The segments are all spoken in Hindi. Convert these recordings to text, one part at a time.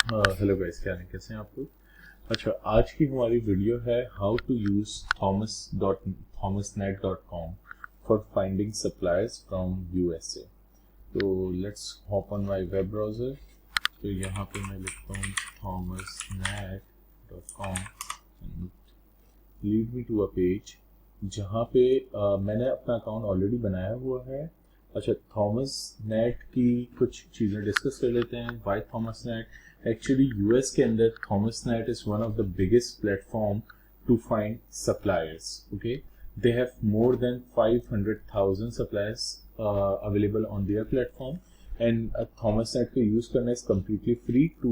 हेलो गाइस, क्या है, कैसे हैं आप लोग। अच्छा, आज की हमारी वीडियो है how to use thomasnet.com for finding suppliers from USA. तो let's hop on my web browser. तो यहाँ पे मैं लिखता हूँ thomasnet.com and lead me to a page जहाँ पे मैंने अपना अकाउंट ऑलरेडी बनाया हुआ है। अच्छा, थॉमस नेट की कुछ चीज़ें डिस्कस कर लेते हैं। Why Thomas net? Actually US के अंदर Thomas net is one of the biggest platform to find suppliers. Okay, they have more than 500,000 suppliers available on their platform, and Thomas net को यूज़ करना is completely free too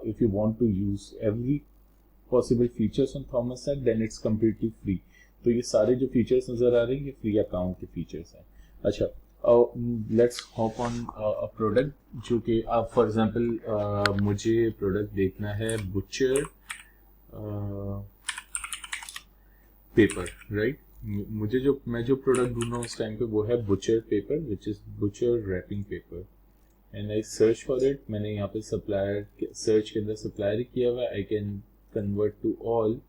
if you want to use every possible features on Thomas net, then it's completely free. तो ये सारे जो फीचर्स नज़र आ रहे हैं ये फ्री अकाउंट के फीचर्स हैं। अच्छा, let's hop on a product जो कि फॉर एग्जांपल मुझे प्रोडक्ट देखना है बुचर पेपर, राइट। मुझे जो मैं जो प्रोडक्ट ढूंढ रहा हूँ उस टाइम पे वो है butcher paper, which is butcher wrapping paper, and I search for it. मैंने यहाँ पे सप्लायर सर्च के अंदर सप्लायर किया हुआ है। I can convert to all,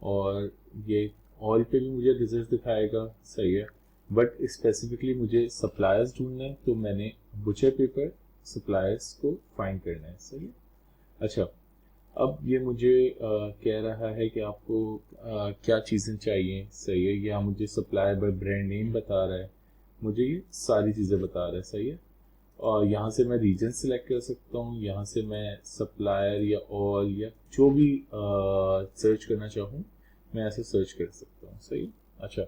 और ये ऑल पे भी मुझे रिजल्ट दिखाएगा, सही है। बट स्पेसिफिकली मुझे सप्लायर्स ढूंढना है, तो मैंने बुचर पेपर सप्लायर्स को फाइंड करना है, सही है। अच्छा, अब ये मुझे कह रहा है कि आपको क्या चीज़ें चाहिए, सही है। या मुझे सप्लायर बाय ब्रांड नेम बता रहा है, मुझे ये सारी चीज़ें बता रहा है, सही है। और यहाँ से मैं रीजन सिलेक्ट कर सकता हूँ, यहाँ से मैं सप्लायर या ऑल या जो भी सर्च करना चाहूँ मैं ऐसे सर्च कर सकता हूँ, सही है। अच्छा,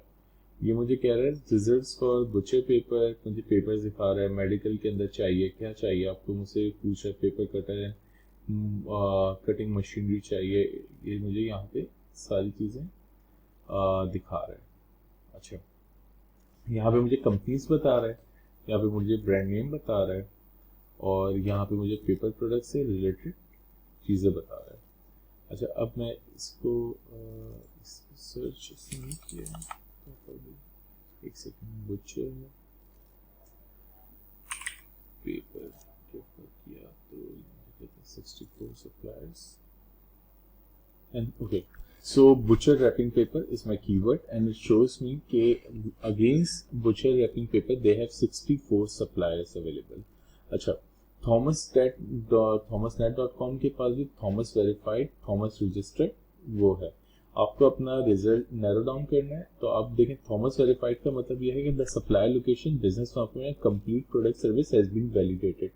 ये मुझे कह रहा है रिजल्ट्स फॉर बुचर पेपर, मुझे पेपर्स दिखा रहा है। मेडिकल के अंदर चाहिए, क्या चाहिए आपको, मुझसे पूछा पेपर कटर है, कटिंग मशीनरी चाहिए। ये मुझे यहाँ पे सारी चीज़ें दिखा रहा है। अच्छा, यहाँ पे मुझे कंपनीज बता रहा है, यहाँ पे मुझे ब्रांड नेम बता रहा है, और यहाँ पे मुझे पेपर प्रोडक्ट से रिलेटेड चीज़ें बता रहा है। अच्छा, अब मैं इसको सर्च नहीं किया, एक सेकंड। बुचर पेपर किया तो 64 suppliers and okay, so butcher wrapping paper is my keyword and it shows me कि against butcher wrapping paper they have 64 suppliers available. अच्छा, thomasnet.com के पास भी थॉमस वेरीफाइड, थॉमस रजिस्टर्ड वो है। आपको अपना रिजल्ट नैरो डाउन करना है, तो आप देखें थॉमस वेरीफाइड का मतलब यह है कि द सप्लाई लोकेशन बिजनेस में complete product service has been validated.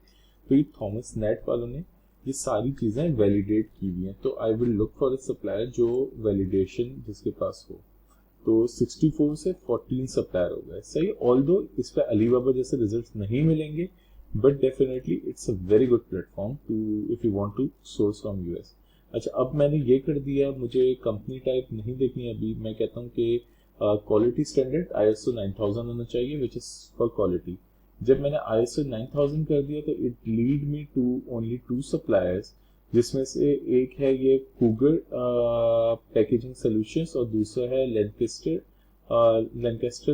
तो ये थॉमस नेट वालों ने ये सारी चीज़ें वैलिडेट की हुई हैं। तो I will look for a supplier जो वैलिडेशन जिसके पास हो। तो 64 से 14 सप्लायर हो गए, सही। ऑल्दो इस पे अलीबाबा जैसे रिजल्ट्स नहीं मिलेंगे, but definitely it's a very good platform to if you want to source from US. अच्छा, अब मैंने ये कर दिया, मुझे कंपनी टाइप नहीं देखनी है अभी। मैं कहता हूँ कि क्वालिटी स्टैंडर्ड ISO 9000 होना चाहिए, विच इज़ फॉर क्वालिटी। जब मैंने ISO 9000 कर दिया तो it lead me to only 2 suppliers, जिसमें से एक है ये कूगर पैकेजिंग सॉल्यूशंस और दूसरा है लैंकेस्टर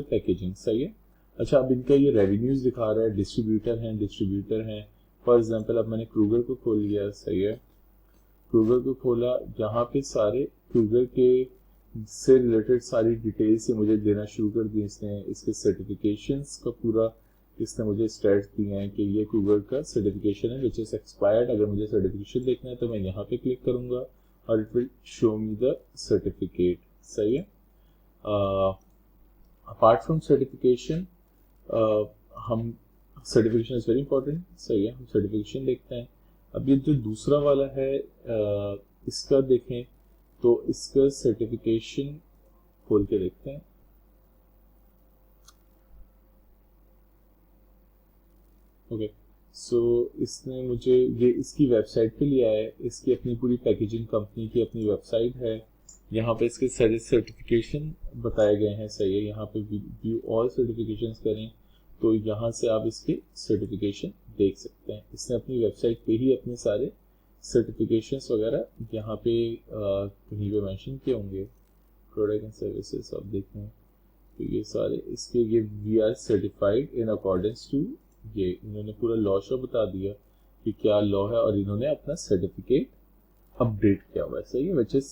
पैकेजिंग, सही है। अच्छा, अब इनका ये रेवेन्यूज दिखा रहा है, डिस्ट्रीब्यूटर हैं। फॉर एग्जांपल अब मैंने क्रूगर को खोल लिया, सही है। क्रूगर को खोला, यहाँ पे सारे क्रूगर के से रिलेटेड सारी डिटेल्स मुझे देना शुरू कर दी इसने। इसके सर्टिफिकेशंस का पूरा इसने मुझे स्टेट्स दिए हैं कि ये क्रूगर का सर्टिफिकेशन है विच इज़ एक्सपायर्ड। अगर मुझे सर्टिफिकेशन देखना है तो मैं यहाँ पे क्लिक करूँगा और it will show me the certificate, सही है। अपार्ट फ्रॉम सर्टिफिकेशन, हम सर्टिफिकेशन इज़ वेरी इंपॉर्टेंट, सही है। हम सर्टिफिकेशन देखते हैं। अब ये जो दूसरा वाला है इसका देखें, तो इसका सर्टिफिकेशन खोल के देखते हैं। ओके, सो इसने मुझे ये इसकी वेबसाइट पे लिया है। इसकी अपनी पूरी पैकेजिंग कंपनी की अपनी वेबसाइट है। यहाँ पे इसके सारे सर्टिफिकेशन बताए गए हैं, सही है। यहाँ पे व्यू ऑल सर्टिफिकेशंस करें तो यहाँ से आप इसके सर्टिफिकेशन देख सकते हैं। इसने अपनी वेबसाइट पे ही अपने सारे सर्टिफिकेशंस वगैरह यहाँ पे कहीं पे मेंशन किए होंगे। प्रोडक्ट एंड सर्विसेज आप देखें तो ये सारे इसके ये we are certified in accordance to, ये इन्होंने पूरा लॉ शो बता दिया। कि क्या लॉ है, और इन्होंने अपना सर्टिफिकेट अपडेट किया हुआ है, सही है, which is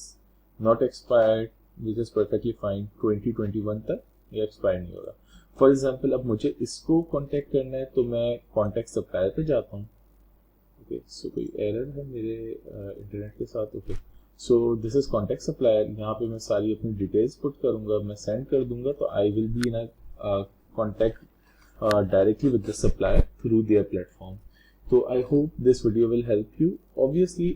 not expired, which is perfectly fine, 2021 तक ये एक्सपायर नहीं होगा। फॉर एग्जाम्पल अब मुझे इसको कॉन्टेक्ट करना है तो मैं कॉन्टेक्ट सप्लायर पे जाता हूँ। ओके, सो कोई एरर है मेरे इंटरनेट के साथ? Okay, so this is contact supplier. यहाँ पे मैं सारी अपनी डिटेल्स पुट करूंगा, मैं सेंड कर दूंगा, तो I will be in contact directly with the supplier through their platform. तो I hope this video will help you. Obviously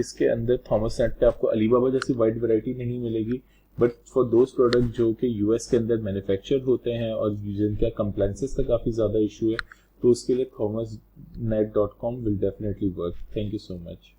इसके अंदर थॉमस नेट पे आपको अलीबाबा जैसी वाइड वैरायटी नहीं मिलेगी, बट फॉर दोज प्रोडक्ट जो कि यूएस के अंदर मैन्युफैक्चर होते हैं और जिनका कंप्लायंसेस का काफ़ी ज़्यादा इशू है, तो उसके लिए thomasnet.com will definitely work. Thank you so much.